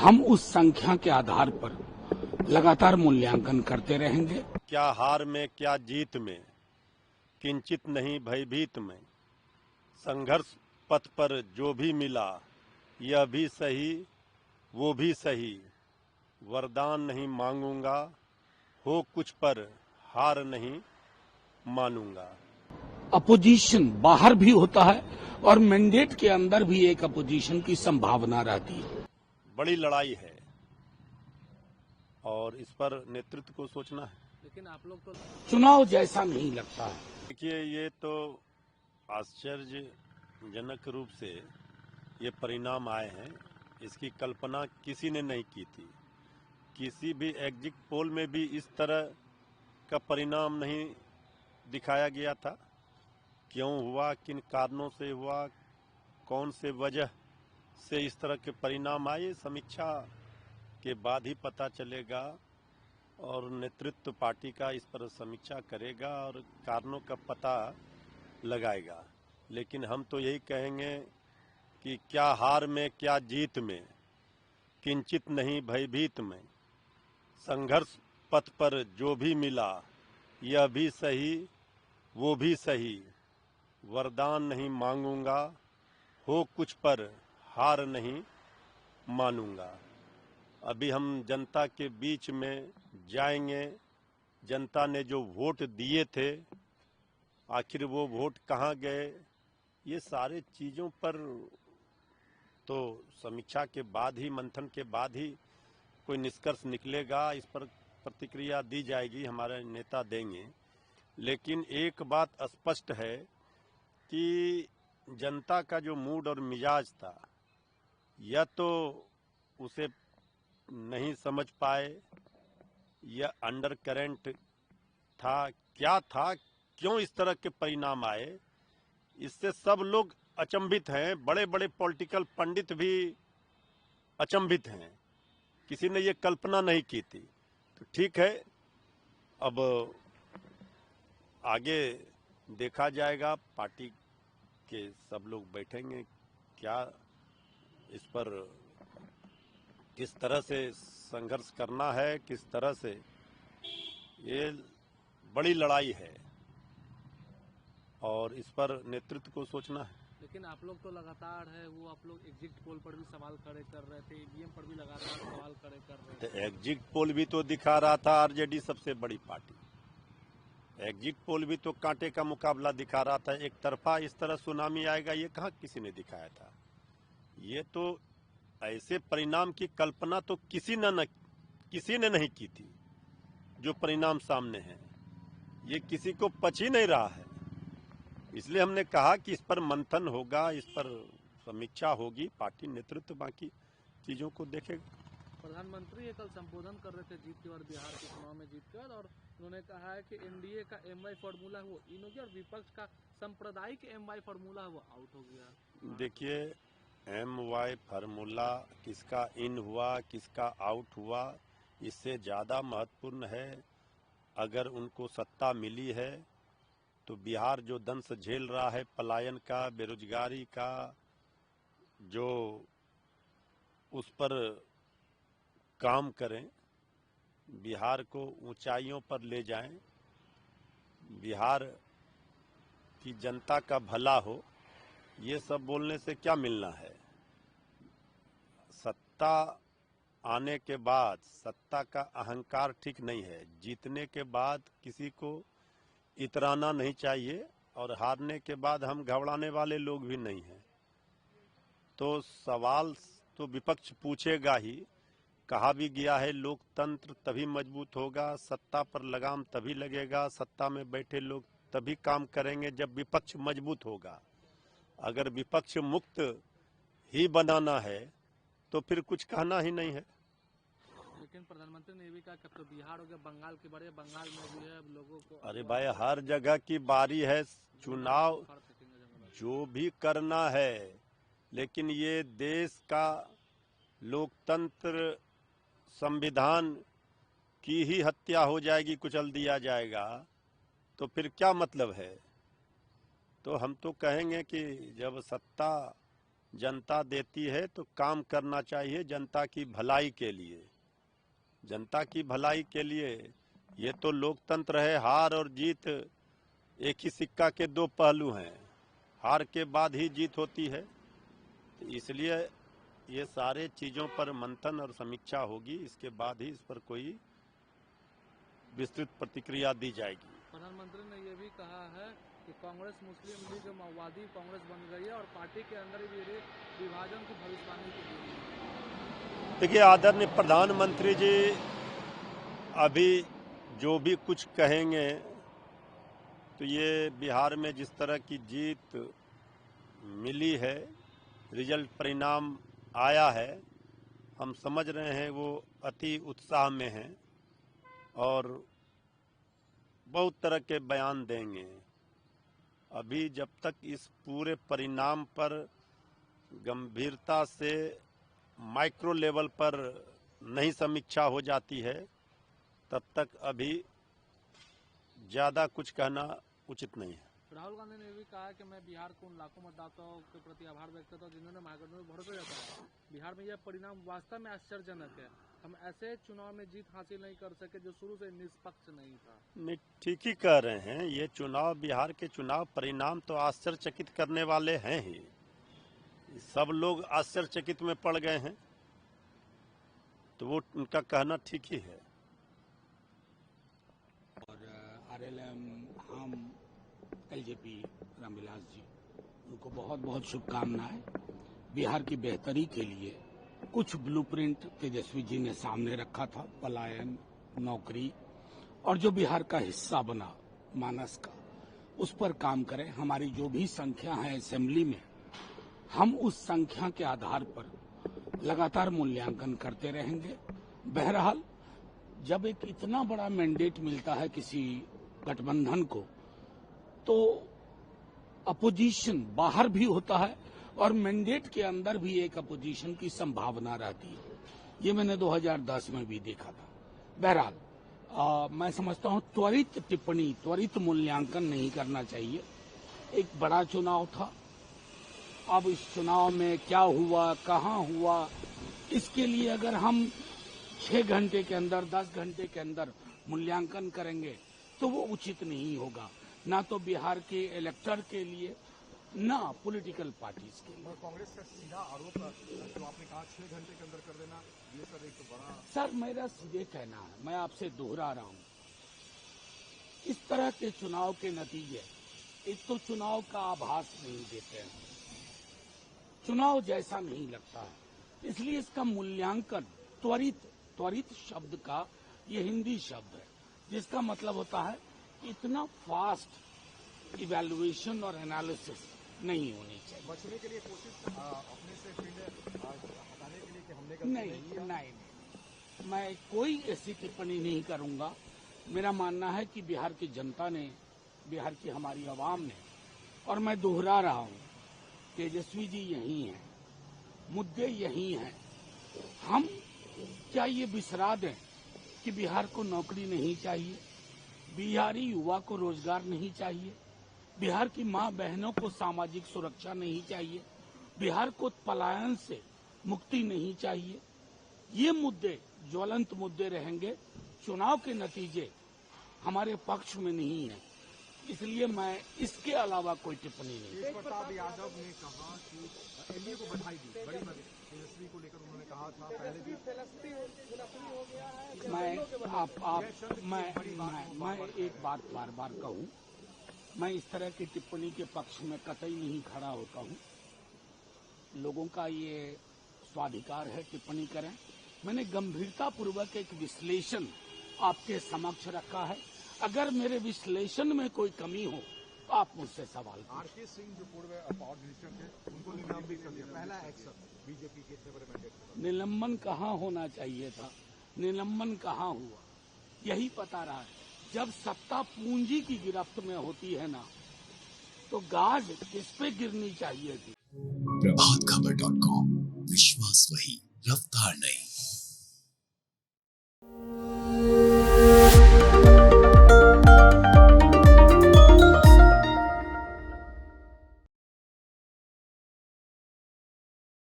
हम उस संख्या के आधार पर लगातार मूल्यांकन करते रहेंगे। क्या हार में क्या जीत में, किंचित नहीं भयभीत में, संघर्ष पथ पर जो भी मिला, यह भी सही वो भी सही, वरदान नहीं मांगूंगा, हो कुछ पर हार नहीं मानूंगा। अपोजिशन बाहर भी होता है और मैंडेट के अंदर भी एक अपोजिशन की संभावना रहती है। बड़ी लड़ाई है और इस पर नेतृत्व को सोचना है। लेकिन आप लोग तो चुनाव जैसा नहीं लगता है। देखिए, ये तो आश्चर्यजनक रूप से ये परिणाम आए हैं। इसकी कल्पना किसी ने नहीं की थी। किसी भी एग्जिट पोल में भी इस तरह का परिणाम नहीं दिखाया गया था। क्यों हुआ, किन कारणों से हुआ, कौन से वजह से इस तरह के परिणाम आए, समीक्षा के बाद ही पता चलेगा और नेतृत्व पार्टी का इस पर समीक्षा करेगा और कारणों का पता लगाएगा। लेकिन हम तो यही कहेंगे कि क्या हार में क्या जीत में, किंचित नहीं भयभीत में, संघर्ष पथ पर जो भी मिला, यह भी सही वो भी सही, वरदान नहीं मांगूंगा, हो कुछ पर हार नहीं मानूंगा। अभी हम जनता के बीच में जाएंगे। जनता ने जो वोट दिए थे, आखिर वो वोट कहाँ गए, ये सारे चीज़ों पर तो समीक्षा के बाद ही, मंथन के बाद ही कोई निष्कर्ष निकलेगा। इस पर प्रतिक्रिया दी जाएगी, हमारे नेता देंगे। लेकिन एक बात स्पष्ट है कि जनता का जो मूड और मिजाज था, या तो उसे नहीं समझ पाए, या अंडर करंट था, क्या था, क्यों इस तरह के परिणाम आए, इससे सब लोग अचंभित हैं। बड़े बड़े पॉलिटिकल पंडित भी अचंभित हैं। किसी ने ये कल्पना नहीं की थी। तो ठीक है, अब आगे देखा जाएगा। पार्टी के सब लोग बैठेंगे, क्या इस पर किस तरह से संघर्ष करना है, किस तरह से, ये बड़ी लड़ाई है और इस पर नेतृत्व को सोचना है। लेकिन आप लोग तो लगातार है वो, आप लोग एग्जिट पोल पर भी सवाल खड़े कर रहे थे, ईवीएम पर भी लगातार सवाल खड़े कर रहे थे। तो एग्जिट पोल भी तो दिखा रहा था आरजेडी सबसे बड़ी पार्टी। एग्जिट पोल भी तो कांटे का मुकाबला दिखा रहा था। एक तरफा इस तरह सुनामी आएगा, ये कहाँ किसी ने दिखाया था। ये तो ऐसे परिणाम की कल्पना तो किसी ने नहीं की थी। जो परिणाम सामने है, ये किसी को पच ही नहीं रहा है। इसलिए हमने कहा कि इस पर मंथन होगा, इस पर समीक्षा होगी, पार्टी नेतृत्व बाकी चीजों को देखेगा। प्रधानमंत्री ये कल संबोधन कर रहे थे जीत के बाद, बिहार के चुनाव में जीत के बाद, और उन्होंने कहा है कि एनडीए का एमवाई फार्मूला है वो इन हो गया और विपक्ष का सांप्रदायिक एमवाई फार्मूला है वो आउट हो गया। देखिए, एमवाई फार्मूला किसका इन हुआ, किसका आउट हुआ, इससे ज़्यादा महत्वपूर्ण है, अगर उनको सत्ता मिली है तो बिहार जो दंश झेल रहा है पलायन का, बेरोजगारी का, जो उस पर काम करें, बिहार को ऊंचाइयों पर ले जाएं, बिहार की जनता का भला हो। ये सब बोलने से क्या मिलना है। सत्ता आने के बाद सत्ता का अहंकार ठीक नहीं है। जीतने के बाद किसी को इतराना नहीं चाहिए और हारने के बाद हम घबराने वाले लोग भी नहीं हैं। तो सवाल तो विपक्ष पूछेगा ही। कहा भी गया है, लोकतंत्र तभी मजबूत होगा, सत्ता पर लगाम तभी लगेगा, सत्ता में बैठे लोग तभी काम करेंगे जब विपक्ष मजबूत होगा। अगर विपक्ष मुक्त ही बनाना है तो फिर कुछ कहना ही नहीं है। लेकिन प्रधानमंत्री ने भी कहा कि अब तो बिहार हो गया, बंगाल की बारी है, बंगाल में भी है, अब लोगों को। अरे भाई, हर जगह की बारी है। चुनाव जो भी करना है, लेकिन ये देश का लोकतंत्र, संविधान की ही हत्या हो जाएगी, कुचल दिया जाएगा, तो फिर क्या मतलब है। तो हम तो कहेंगे कि जब सत्ता जनता देती है तो काम करना चाहिए जनता की भलाई के लिए। जनता की भलाई के लिए ये तो लोकतंत्र है, हार और जीत एक ही सिक्का के दो पहलू हैं। हार के बाद ही जीत होती है, तो इसलिए ये सारे चीज़ों पर मंथन और समीक्षा होगी, इसके बाद ही इस पर कोई विस्तृत प्रतिक्रिया दी जाएगी। प्रधानमंत्री ने यह भी कहा है कि कांग्रेस मुस्लिम लीग माओवादी कांग्रेस बन गई है और पार्टी के अंदर भी विभाजन की भविष्यवाणी की गई है। देखिए, आदरणीय प्रधानमंत्री जी अभी जो भी कुछ कहेंगे तो ये बिहार में जिस तरह की जीत मिली है, रिजल्ट परिणाम आया है, हम समझ रहे हैं वो अति उत्साह में हैं और बहुत तरह के बयान देंगे। अभी जब तक इस पूरे परिणाम पर गंभीरता से माइक्रो लेवल पर नहीं समीक्षा हो जाती है, तब तक अभी ज़्यादा कुछ कहना उचित नहीं है। राहुल गांधी ने भी कहा कि मैं बिहार को उन लाखों मतदाताओं के प्रति आभार व्यक्त करता हूँ जिन्होंने महागठबंधन में भरोसा जताया। बिहार में यह परिणाम वास्तव में आश्चर्यजनक है। हम ऐसे चुनाव में जीत हासिल नहीं कर सके जो शुरू से निष्पक्ष नहीं था। नहीं, ठीक ही कह रहे हैं। ये चुनाव, बिहार के चुनाव परिणाम तो आश्चर्यचकित करने वाले हैं ही। सब लोग आश्चर्यचकित में पड़ गए हैं, तो वो उनका कहना ठीक ही है। और आरएलएम, हम, एलजेपी, रामविलास जी, उनको बहुत बहुत शुभकामनाएं। बिहार की बेहतरी के लिए कुछ ब्लूप्रिंट तेजस्वी जी ने सामने रखा था, पलायन, नौकरी, और जो बिहार का हिस्सा बना मानस का, उस पर काम करें। हमारी जो भी संख्या है असेंबली में, हम उस संख्या के आधार पर लगातार मूल्यांकन करते रहेंगे। बहरहाल जब एक इतना बड़ा मैंडेट मिलता है किसी गठबंधन को, तो अपोजिशन बाहर भी होता है और मैंडेट के अंदर भी एक अपोजिशन की संभावना रहती है। ये मैंने 2010 में भी देखा था। बहरहाल मैं समझता हूं त्वरित टिप्पणी, त्वरित मूल्यांकन नहीं करना चाहिए। एक बड़ा चुनाव था, अब इस चुनाव में क्या हुआ, कहां हुआ, इसके लिए अगर हम 6 घंटे के अंदर, 10 घंटे के अंदर मूल्यांकन करेंगे तो वो उचित नहीं होगा, ना तो बिहार के इलेक्टर के लिए, ना पॉलिटिकल पार्टीज के लिए। कांग्रेस का सीधा आरोप जो आपने कहा 6 घंटे के अंदर कर देना, ये सर एक बड़ा। सर मेरा सीधे कहना है, मैं आपसे दोहरा रहा हूं, इस तरह के चुनाव के नतीजे एक तो चुनाव का आभास नहीं देते हैं, चुनाव जैसा नहीं लगता है, इसलिए इसका मूल्यांकन त्वरित शब्द का ये हिंदी शब्द है, जिसका मतलब होता है इतना फास्ट इवैल्यूएशन और एनालिसिस नहीं होनी चाहिए। बचने के लिए कोशिश अपने से फील्ड हटाने के लिए कि हमने नहीं, मैं कोई ऐसी टिप्पणी नहीं करूंगा। मेरा मानना है कि बिहार की जनता ने, बिहार की हमारी आवाम ने, और मैं दोहरा रहा हूं, तेजस्वी जी यही हैं, मुद्दे यही हैं। हम क्या ये बिसरा दें कि बिहार को नौकरी नहीं चाहिए, बिहारी युवा को रोजगार नहीं चाहिए, बिहार की मां बहनों को सामाजिक सुरक्षा नहीं चाहिए, बिहार को पलायन से मुक्ति नहीं चाहिए। ये मुद्दे ज्वलंत मुद्दे रहेंगे। चुनाव के नतीजे हमारे पक्ष में नहीं है, इसलिए मैं इसके अलावा कोई टिप्पणी नहीं। तेज प्रताप यादव ने कहा कि एनडीए को बधाई दी, बड़ी तेजस्वी को लेकर उन्होंने कहा था पहले भी। मैं एक बात बार बार कहूं, मैं इस तरह की टिप्पणी के पक्ष में कतई नहीं खड़ा होता हूं। लोगों का ये स्वाधिकार है टिप्पणी करें। मैंने गंभीरतापूर्वक एक विश्लेषण आपके समक्ष रखा है। अगर मेरे विश्लेषण में कोई कमी हो तो आप मुझसे सवाल करें। आरके सिंह जो पूर्व पावर मिनिस्टर थे, उनको निलंबित कर दिया, पहला एक्शन बीजेपी के इतने बड़े मैंडेट। निलंबन कहाँ होना चाहिए था, निलंबन कहाँ हुआ, यही पता रहा है। जब सत्ता पूंजी की गिरफ्त में होती है ना, तो गाज किस पे गिरनी चाहिए थी। प्रभातखबर.com, विश्वास वही, रफ्तार नहीं।